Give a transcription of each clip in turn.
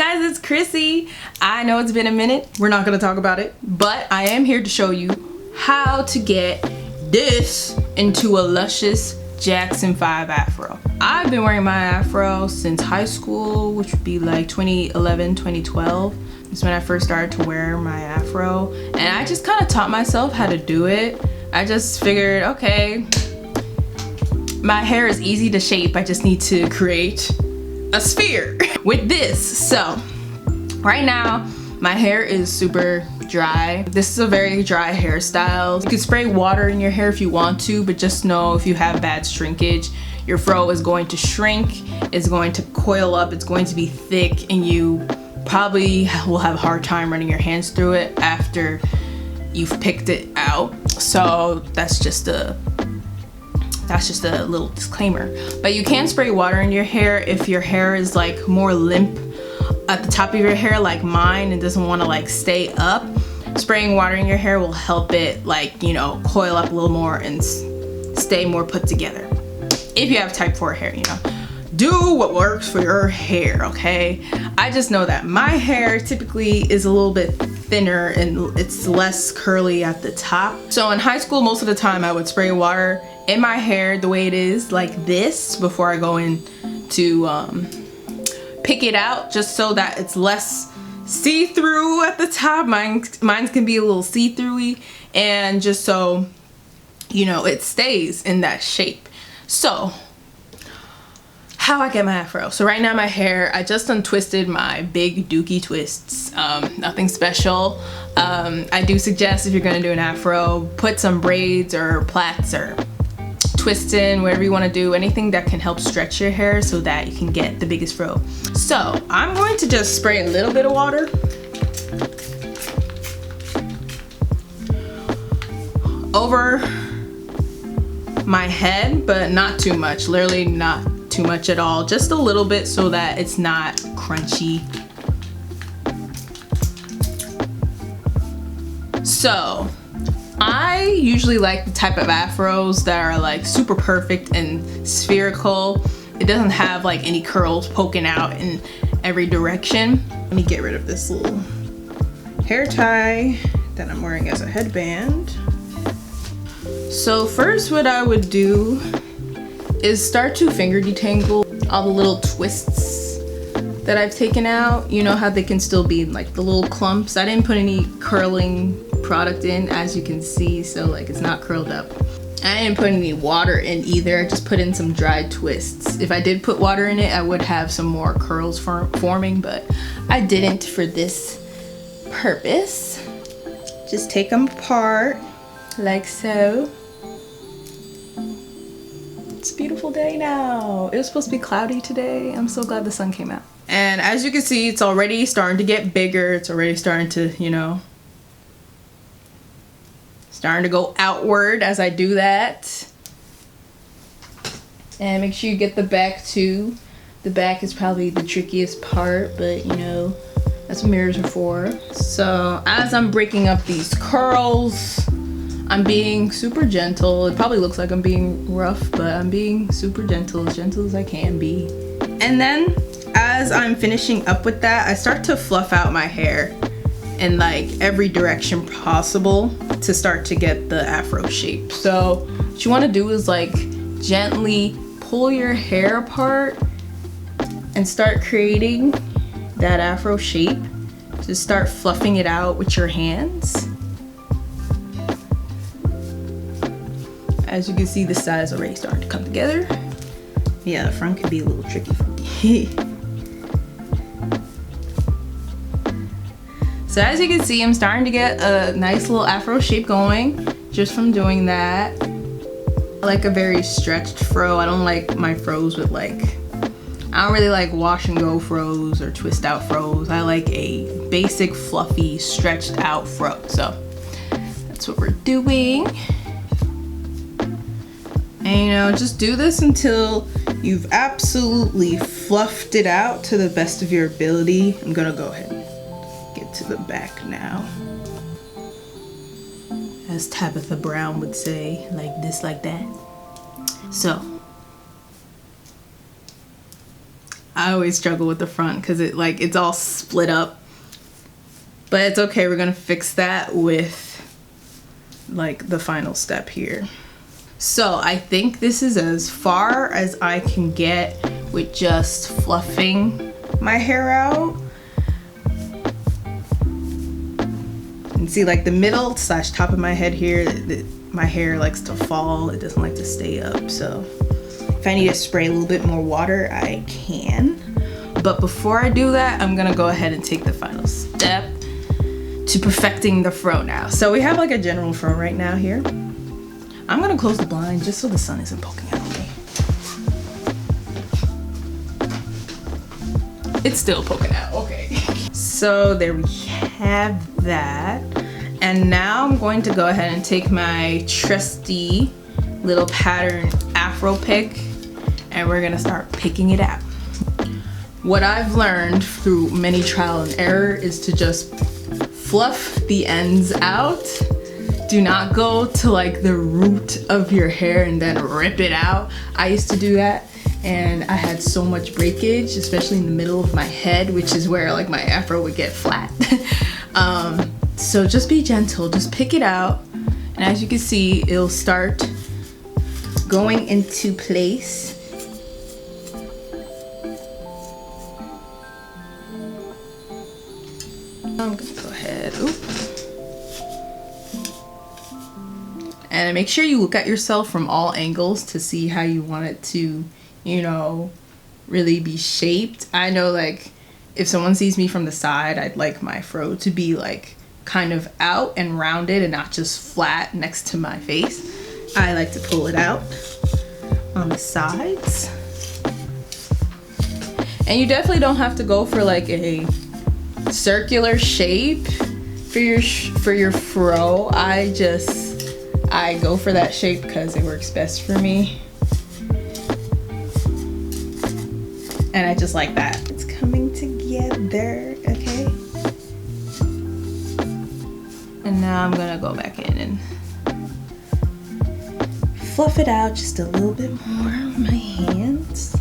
guys, it's Chrissy. I know it's been a minute. We're not gonna talk about it, but I am here to show you how to get this into a luscious Jackson 5 afro. I've been wearing my afro since high school, which would be like 2011, 2012. That's when I first started to wear my afro. And I just kind of taught myself how to do it. I just figured, okay, my hair is easy to shape. I just need to create a sphere with this. So right now my hair is super dry. This is a very dry hairstyle. You can spray water in your hair if you want to, but just know if you have bad shrinkage, your fro is going to shrink, it's going to coil up, it's going to be thick, and you probably will have a hard time running your hands through it after you've picked it out. So that's just a little disclaimer. But you can spray water in your hair if your hair is like more limp at the top of your hair like mine and doesn't want to like stay up. Spraying water in your hair will help it, like, you know, coil up a little more and stay more put together. If you have type 4 hair, you know, do what works for your hair, okay? I just know that my hair typically is a little bit thinner and it's less curly at the top. So in high school, most of the time I would spray water in my hair the way it is, like this, before I go in to pick it out, just so that it's less see-through at the top. Mine's can be a little see-through-y, and just so, you know, it stays in that shape. So how I get my afro. So right now my hair, I just untwisted my big dookie twists. Nothing special. I do suggest if you're gonna do an afro, put some braids or plaits or twist in, whatever you want to do, anything that can help stretch your hair so that you can get the biggest fro. So I'm going to just spray a little bit of water over my head, but not too much, literally not too much at all, just a little bit so that it's not crunchy. So I usually like the type of afros that are like super perfect and spherical. It doesn't have like any curls poking out in every direction. Let me get rid of this little hair tie that I'm wearing as a headband. So first what I would do is start to finger detangle all the little twists that I've taken out. You know how they can still be like the little clumps. I didn't put any curling product in, as you can see, so like it's not curled up. I didn't put any water in either. I just put in some dried twists. If I did put water in it, I would have some more curls forming, but I didn't for this purpose. Just take them apart like so. It's a beautiful day now. It was supposed to be cloudy today. I'm so glad the sun came out. And as you can see, it's already starting to get bigger. It's already starting to, you know, starting to go outward as I do that. And make sure you get the back too. The back is probably the trickiest part, but you know, that's what mirrors are for. So as I'm breaking up these curls, I'm being super gentle. It probably looks like I'm being rough, but I'm being super gentle as I can be. And then as I'm finishing up with that, I start to fluff out my hair in like every direction possible to start to get the afro shape. So what you want to do is like gently pull your hair apart and start creating that afro shape. Just start fluffing it out with your hands. As you can see, the sides already starting to come together. Yeah, the front can be a little tricky for me. So as you can see, I'm starting to get a nice little afro shape going just from doing that. I like a very stretched fro. I don't like my fros with like, I don't really like wash and go fros or twist out fros. I like a basic fluffy stretched out fro. So that's what we're doing. And you know, just do this until you've absolutely fluffed it out to the best of your ability. I'm gonna go ahead and get to the back now. As Tabitha Brown would say, like this, like that. So I always struggle with the front because it's all split up. But it's okay, we're gonna fix that with like the final step here. So I think this is as far as I can get with just fluffing my hair out. And see, like the middle / top of my head here, my hair likes to fall. It doesn't like to stay up. So if I need to spray a little bit more water, I can. But before I do that, I'm gonna go ahead and take the final step to perfecting the fro now. So we have like a general fro right now here. I'm gonna close the blind just so the sun isn't poking out of me. It's still poking out, okay. So there we have that. And now I'm going to go ahead and take my trusty little pattern Afro pick and we're gonna start picking it out. What I've learned through many trial and error is to just fluff the ends out. Do not go to like the root of your hair and then rip it out. I used to do that and I had so much breakage, especially in the middle of my head, which is where like my afro would get flat. So just be gentle, just pick it out. And as you can see, it'll start going into place. I'm gonna go ahead, and make sure you look at yourself from all angles to see how you want it to, you know, really be shaped. I know like if someone sees me from the side, I'd like my fro to be like kind of out and rounded and not just flat next to my face. I like to pull it out on the sides. And you definitely don't have to go for like a circular shape for your fro. I go for that shape because it works best for me. And I just like that. It's coming together, okay? And now I'm gonna go back in and fluff it out just a little bit more with my hands.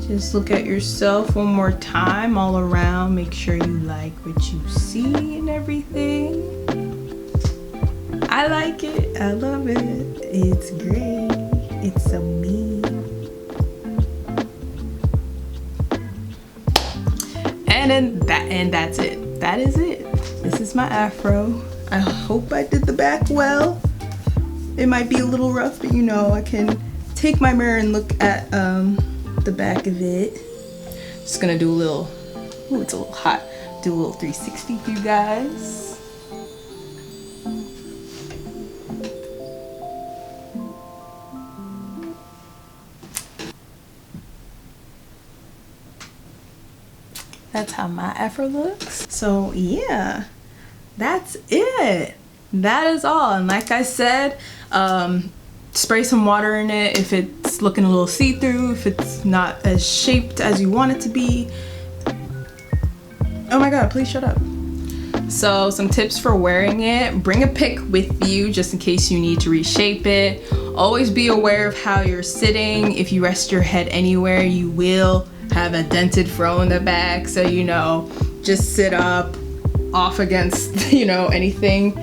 Just look at yourself one more time all around. Make sure you like what you see and everything. I like it. I love it. It's great. It's so me. And that's it. That is it. This is my afro. I hope I did the back well. It might be a little rough, but you know, I can take my mirror and look at the back of it. Just gonna do a little, ooh, it's a little hot. Do a little 360 for you guys. That's how my afro looks. So yeah, that's it. That is all. And like I said, spray some water in it if it's looking a little see-through, if it's not as shaped as you want it to be. Oh my god, please shut up. So some tips for wearing it: bring a pick with you just in case you need to reshape it. Always be aware of how you're sitting. If you rest your head anywhere, you will have a dented fro in the back. So, you know, just sit up off against, you know, anything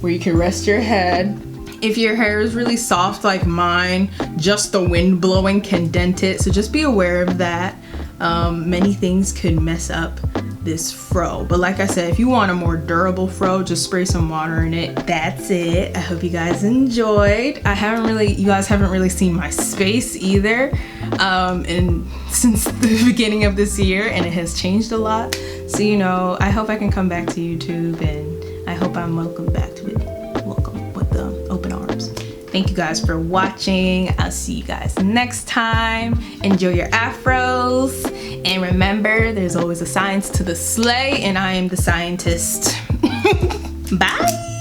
where you can rest your head. If your hair is really soft like mine, just the wind blowing can dent it. So just be aware of that. Many things could mess up this fro. But like I said, if you want a more durable fro, just spray some water in it. That's it. I hope you guys enjoyed. You guys haven't really seen my space either. And since the beginning of this year, and it has changed a lot. So, you know, I hope I can come back to YouTube, and I hope I'm welcome back to it. Welcome with open arms. Thank you guys for watching. I'll see you guys next time. Enjoy your afros. And remember, there's always a science to the slay, and I am the scientist. Bye.